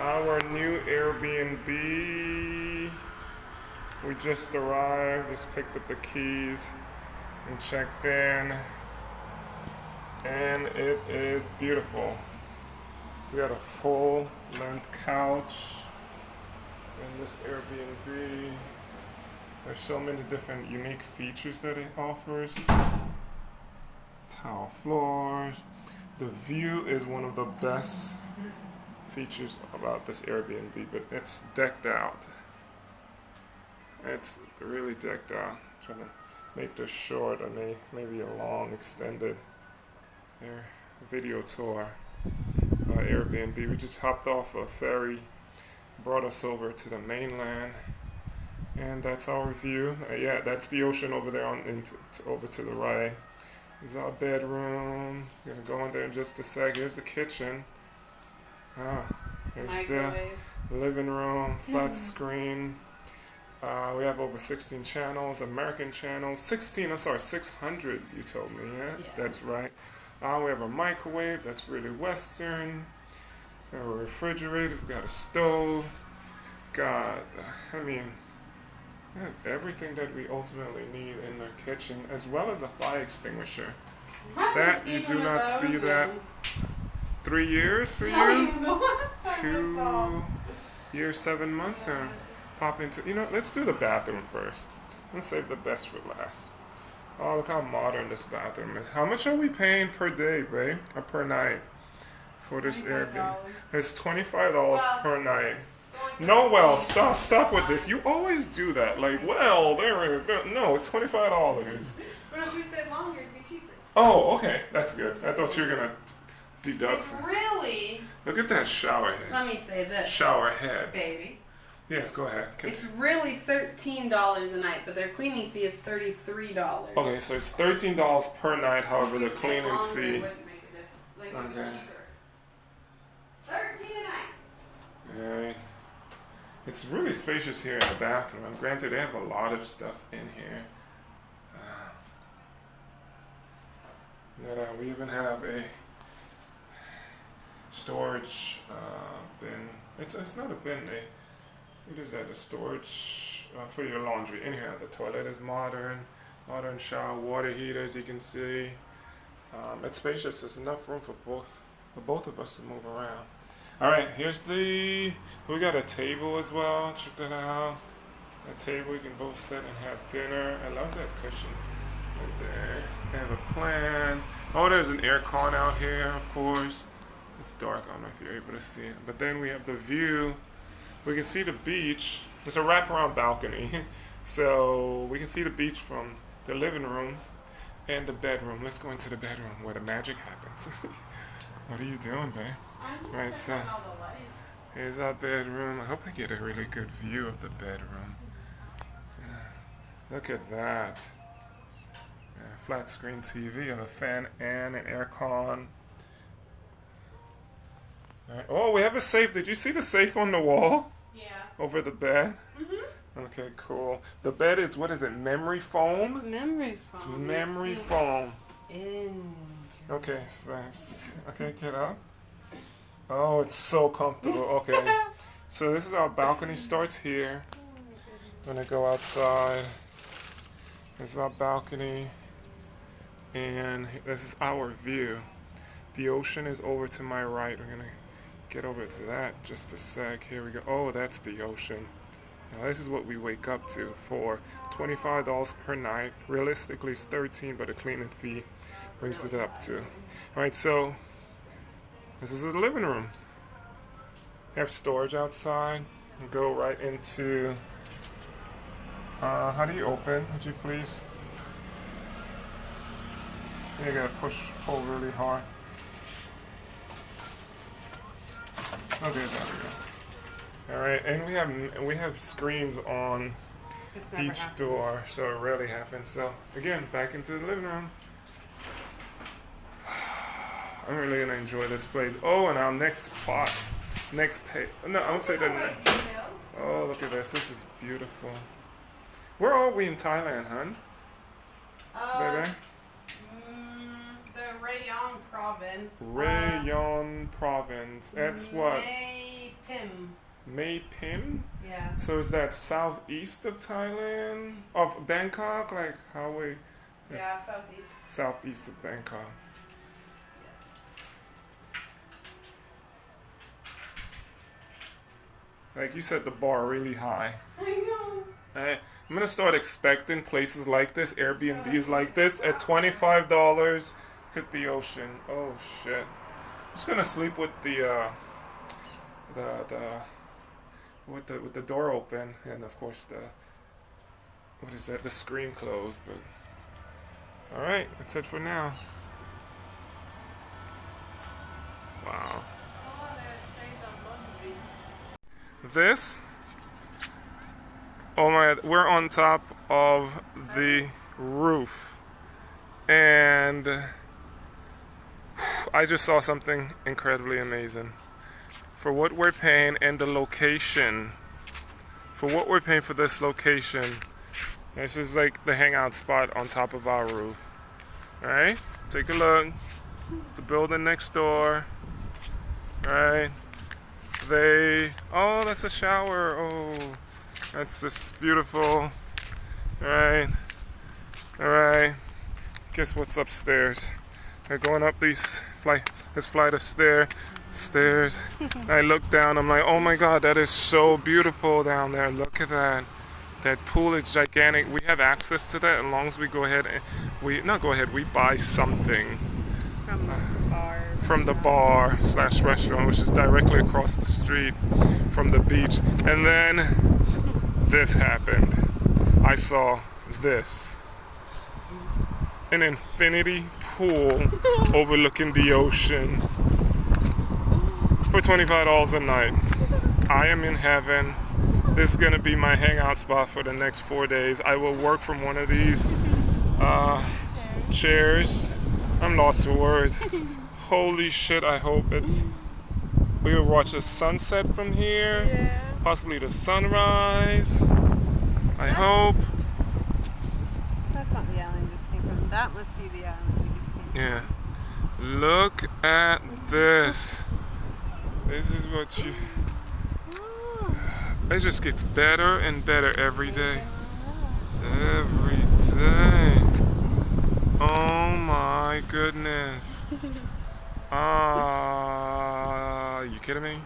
Our new Airbnb. We just arrived, just picked up the keys and checked in. And it is beautiful. We got a full length couch in this Airbnb. There's so many different unique features that it offers. Tile floors. The view is one of the best features about this Airbnb, but it's decked out. It's really decked out. I'm trying to make this short and maybe a long extended video tour. Airbnb. We just hopped off a ferry, brought us over to the mainland, and that's our view. Yeah, that's the ocean over there over to the right. This is our bedroom. We're gonna go in there in just a sec. Here's the kitchen. Here's Microwave. the living room, flat screen. We have over 16 channels, American channels. 600 you told me, yeah? That's right. We have a microwave, that's really Western. We have a refrigerator, we've got a stove. We have everything that we ultimately need in the kitchen, as well as a fire extinguisher. That, you do not see that. 3 years for you? 2 years, 7 months, or pop into, let's do the bathroom first. Let's save the best for last. Oh, look how modern this bathroom is. How much are we paying per day, babe? Or per night for this Airbnb? It's $25 per night. No, well, stop with this. You always do that. Like, well, no, it's $25. But if we stay longer, it'd be cheaper. Oh, okay, that's good. I thought you were gonna deduct. It's really. Look at that shower head. Let me say this. Shower heads. Baby. Yes, go ahead. It's really $13 a night, but their cleaning fee is $33. Okay, so it's $13 per night. However, the cleaning fee. Okay. Okay. $13 a night. Alright. It's really spacious here in the bathroom. And granted, they have a lot of stuff in here. We even have a storage bin. It's not a bin. What is that? A storage for your laundry. In here, the toilet is modern shower, water heater, as you can see. It's spacious. There's enough room for both of us to move around. All right, we got a table as well. Check that out. A table you can both sit and have dinner. I love that cushion right there. They have a plan. Oh, there's an air con out here, of course. It's dark. I don't know if you're able to see it. But then we have the view. We can see the beach. It's a wraparound balcony. So we can see the beach from the living room and the bedroom. Let's go into the bedroom where the magic happens. What are you doing, babe? Right, so here's our bedroom. I hope I get a really good view of the bedroom. Look at that. Flat screen TV, a fan and an air con. Right. Oh, we have a safe. Did you see the safe on the wall? Yeah. Over the bed? Mhm. Okay, cool. The bed is, what is it, memory foam? It's memory foam. It's memory foam. Okay, Okay, get up. Oh, it's so comfortable. Okay. So this is our balcony. Starts here. I'm gonna go outside. This is our balcony. And this is our view. The ocean is over to my right. We're gonna get over to that just a sec. Here we go. Oh, that's the ocean. Now this is what we wake up to for $25 per night. Realistically, it's $13, but the cleaning fee brings it up to. All right, so this is the living room. We have storage outside. We'll go right into. How do you open? Would you please? You gotta pull really hard. Okay, there we go. All right, and we have screens on each door, so it rarely happens. So again, back into the living room. I'm really gonna enjoy this place. Oh, and our next page. No, I would say that. Oh, look at this. This is beautiful. Where are we in Thailand, hon? Baby? The Rayong province. Rayong province. That's what? Mae Phim. Mae Phim? Yeah. So is that southeast of Thailand? Of Bangkok? Like how we... Yeah, southeast. Southeast of Bangkok. Like you set the bar really high. I know. I'm gonna start expecting places like this, Airbnbs like this, at $25. Hit the ocean. Oh shit! I'm just gonna sleep with the with the door open, and of course what is that? The screen closed. But all right, that's it for now. Wow. This. Oh my! We're on top of the roof, and I just saw something incredibly amazing. For what we're paying and the location, for what we're paying for this location, this is like the hangout spot on top of our roof. Alright? Take a look. It's the building next door. Right? Oh, that's a shower. Oh, that's just beautiful. Alright. Alright. Guess what's upstairs? We're going up this flight of stairs. I look down, I'm like, oh my god, that is so beautiful down there. Look at that. That pool is gigantic. We have access to that as long as we go ahead and we buy something from the bar slash restaurant, which is directly across the street from the beach. And then this happened. I saw this. An infinity pool overlooking the ocean for $25 a night. I am in heaven. This is gonna be my hangout spot for the next 4 days. I will work from one of these chairs. I'm lost for words. Holy shit, I hope we will watch the sunset from here. Yeah. Possibly the sunrise. I hope. That's not the island we just came from. That must be the island we just came from. Yeah. Look at this. This is what you... It just gets better and better every day. Every day. Oh my goodness. You kidding me?